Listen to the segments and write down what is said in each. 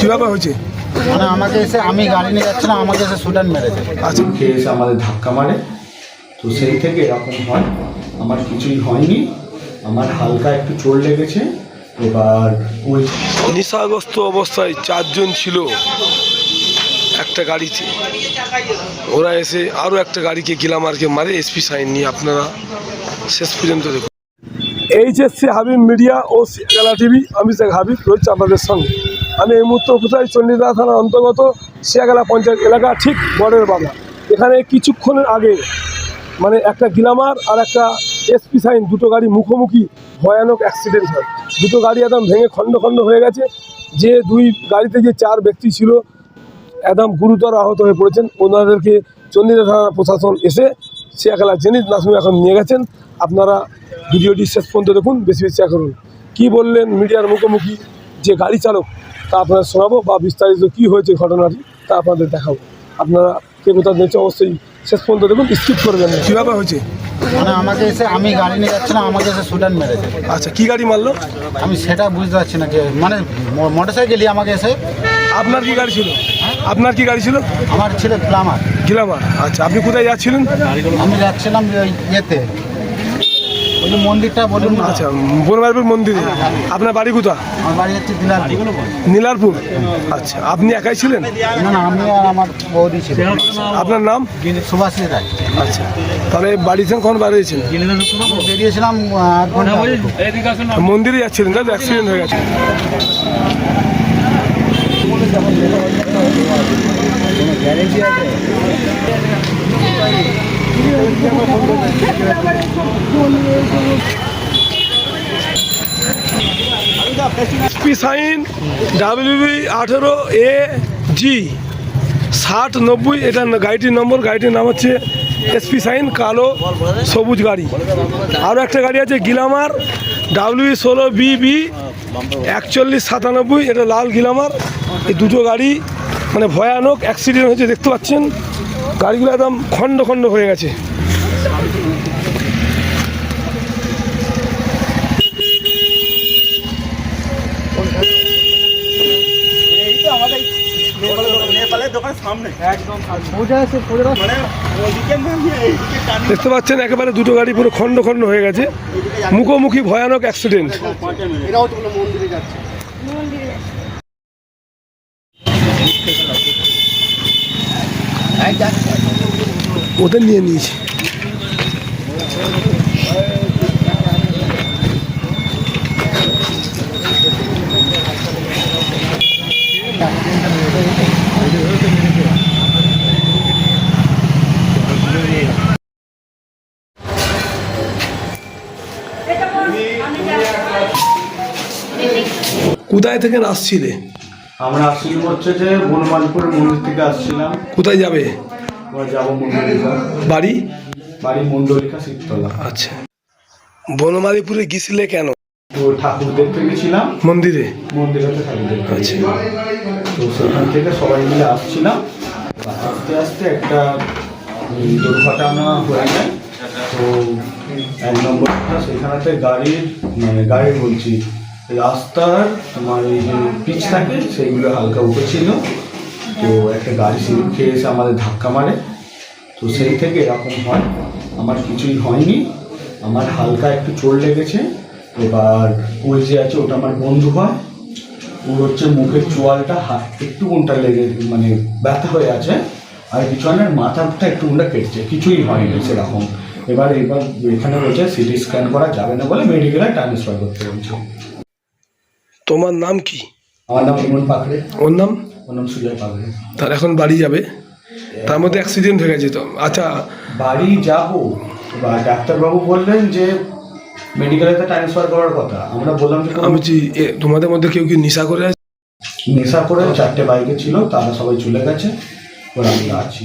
কীভাবে হয়েছে? মানে আমাকে এসে, আমি গাড়ি নিয়ে যাচ্ছিলাম, আমাকে এসে স্টুডেন্ট মেরেছে। আচ্ছা, খেয়ে এসে আমাদের ধাক্কা মারে, তো সেই থেকে এরকম হয়। আমার কিছুই হয়নি, আমার হালকা একটু চোট লেগেছে। এবার ওই নেশাগ্রস্ত অবস্থায় 4 জন ছিল একটা গাড়িতে। ওরা এসে আরও একটা গাড়িকে গিলামারকে মারে এসপি সাইন নিয়ে। আপনারা শেষ পর্যন্ত দেখুন। এইচএসসি হাবিব মিডিয়া ও শিয়াখালা টিভি, আমি শেখ হাবিব রয়েছে আপনাদের সঙ্গে। আমি এই মুহূর্তে কোথায় চণ্ডীদা থানার অন্তর্গত শিয়াখালা পঞ্চায়েত এলাকা, ঠিক বর্ডার বাংলা। এখানে কিছুক্ষণের আগে মানে একটা গিলামার আর একটা এসপি সাইন, দুটো গাড়ি মুখোমুখি ভয়ানক অ্যাক্সিডেন্ট হয়। দুটো গাড়ি একদম ভেঙে খণ্ড খণ্ড হয়ে গেছে। যে দুই গাড়িতে যে 4 ব্যক্তি ছিল একদম গুরুতর আহত হয়ে পড়েছেন। ওনাদেরকে চণ্ডীদা থানা প্রশাসন এসে শিয়াখালা জেনিথ নার্সিং এখন নিয়ে গেছেন। আপনারা ভিডিওটি শেষ পর্যন্ত দেখুন, বেশি বেশি করুন। কী বললেন মিডিয়ার মুখোমুখি যে গাড়ি চালক, তা আপনারা শোনাবো, বা বিস্তারিত কী হয়েছে ঘটনাটি তা আপনাদের দেখাবো। আপনারা কে কোথাও দেখছে অবশ্যই শেষ পর্যন্ত দেখুন, স্কিপ করবেন না। কীভাবে হয়েছে? মানে আমাকে এসে, আমি গাড়ি নিয়ে যাচ্ছিলাম, আমাকে এসে স্টুডেন্ট মেরেছে। আচ্ছা, কী গাড়ি মারলো? আমি সেটা বুঝতে পারছি না, যে মানে মোটরসাইকেলই আমাকে এসে। আপনার কি গাড়ি ছিল? আপনার কি গাড়ি ছিল? আমার ছিল গ্লামার। গিলামার। আচ্ছা, আপনি কোথায় যাচ্ছিলেন? আমি যাচ্ছিলাম ওই ইয়েতে, ওই যে মন্দিরটা বলুন। আচ্ছা, বনমালীপুর মন্দিরে। আপনার বাড়ি কোথা? আমার বাড়ি হচ্ছে দিনাজপুর। নীলারপুর। আচ্ছা, আপনি একাই ছিলেন? না না, আমি আর আমার বৌদি ছিল। আপনার নাম? সুভাষী রায়। আচ্ছা, তাহলে বাড়ি থেকে কখন বাড়িয়েছেন? বেরিয়েছিলাম 8 ঘন্টা আগে। মন্দিরে যাচ্ছিলেন, তাই অ্যাক্সিডেন্ট হয়ে গেছে। এসপি সাইন WB 18AG 6090, এটা গাড়িটির নম্বর। গাড়িটির নাম হচ্ছে এসপি সাইন, কালো সবুজ গাড়ি। আরও একটা গাড়ি আছে গিলামার WB 16BB 4197, এটা লাল গিলামার। এই দুটো গাড়ি মানে ভয়ানক অ্যাক্সিডেন্ট হয়েছে, দেখতে পাচ্ছেন। গাড়িগুলো একদম খণ্ড খণ্ড হয়ে গেছে। দেখতে পাচ্ছেন একেবারে দুটো গাড়ি পুরো খণ্ড খণ্ড হয়ে গেছে, মুখোমুখি ভয়ানক অ্যাক্সিডেন্ট। ওদের নিয়ে নিয়েছি। কোথায় থেকে আসছিলে? আমরা আসছিলাম হচ্ছে যে বনমালীপুর মন্দির থেকে আসছিলাম। কোথায় যাবে? আমরা যাবো মন্দিরিকা। বাড়ি? বাড়ি মন্দিরিকা শিবতলা। আচ্ছা, বনমালীপুরে গেছিলে কেন? তো ঠাকুর দেখতে গেছিলাম মন্দিরে। মন্দিরেতে ঠাকুর দেখতে। আচ্ছা, তো সেখান থেকে সবাই মিলে আসছিলাম। আস্তে আস্তে একটা দুর্ঘটনা হয়ে যায়। তো 1 নম্বরটা সেখানেতে গাড়ির বলছি রাস্তার তোমার এই যে পিচ থাকে সেইগুলো হালকা উঠেছিল। তো একটা গাড়ি সিঁড়ি খেয়ে এসে আমাদের ধাক্কা মারে, তো সেই থেকে এরকম হয়। আমার কিছুই হয়নি, আমার হালকা একটু চোট লেগেছে। এবার ওই যে আছে ওটা আমার বন্ধু হয়, ওর হচ্ছে মুখের চোয়ালটা একটু কোনটা লেগে মানে ব্যথা হয়ে আছে, আর পিছনের মাথাটা একটু কোনটা কেটেছে, কিছুই হয়নি সেরকম। এবার এখানে বলছে সিটি স্ক্যান করা যাবে না বলে মেডিকেলে ট্রান্সফার করতে বলছে। তোমার নাম কি? আমার নাম ইমন পাখরে। ওর নাম? ওর নাম সুজয় পাখরে। তার এখন বাড়ি যাবে, তার মধ্যে অ্যাক্সিডেন্ট হয়ে গেছে তো। আচ্ছা, বাড়ি যাবো, এবার ডাক্তারবাবু বললেন যে মেডিকেলেতে ট্রান্সফার করার কথা। আমরা বললাম যে আমি তোমাদের মধ্যে কেউ কি নেশা করে আছে? নেশা করে 4টে বাইকে ছিল, তারা সবাই চলে গেছে, ওরা আমরা আছি।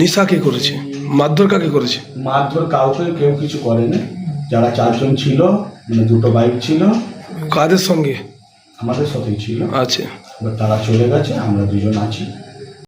নেশা কে করেছে? মারধর কাকে করেছে? মারধর কাউকে কেউ কিছু করেনি। যারা 4 জন ছিল, মানে 2টো বাইক ছিল। কাদের সঙ্গে? আমাদের সাথেই ছিল। আচ্ছা, এবার তারা চলে গেছে, আমরা 2জন আছি।